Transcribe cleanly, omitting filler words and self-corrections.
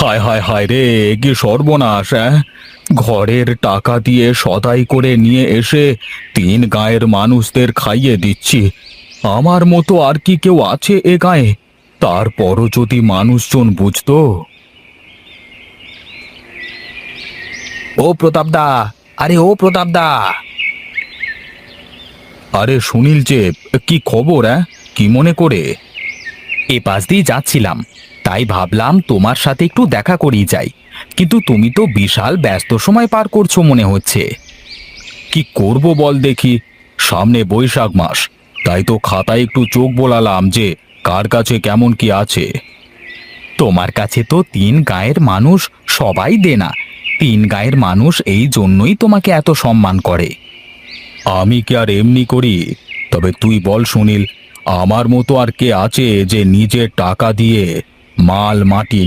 হায় হায় হায় রে, কি সর্বনাশ! ঘরের টাকা দিয়ে সদাই করে নিয়ে এসে তিন গাঁয়ের মানুষদের খাইয়ে দিচ্ছি। আমার মতো আর কি কেউ আছে এ গাঁয়ে? তারপরও যদি মানুষজন বুঝতো। ও প্রতাপদা, আরে ও প্রতাপদা! আরে সুনীল যে, কি খবর? কি মনে করে? এ পাশ দিয়ে যাচ্ছিলাম, তাই ভাবলাম তোমার সাথে একটু দেখা করেই যাই। কিন্তু তুমি তো বিশাল ব্যস্ত সময় পার করছো মনে হচ্ছে। কি করব বল দেখি, সামনে বৈশাখ মাস, তাই তো খাতায় একটু চোখ বোলালাম যে কার কাছে কেমন কি আছে। তোমার কাছে তো তিন গায়ের মানুষ সবাই দেনা। তিন গায়ের মানুষ এই জন্যই তোমাকে এত সম্মান করে। আমি কি আর এমনি করি? তবে তুই বল সুনীল, আমার মতো আর কে আছে যে নিজের টাকা দিয়ে মাল মাটি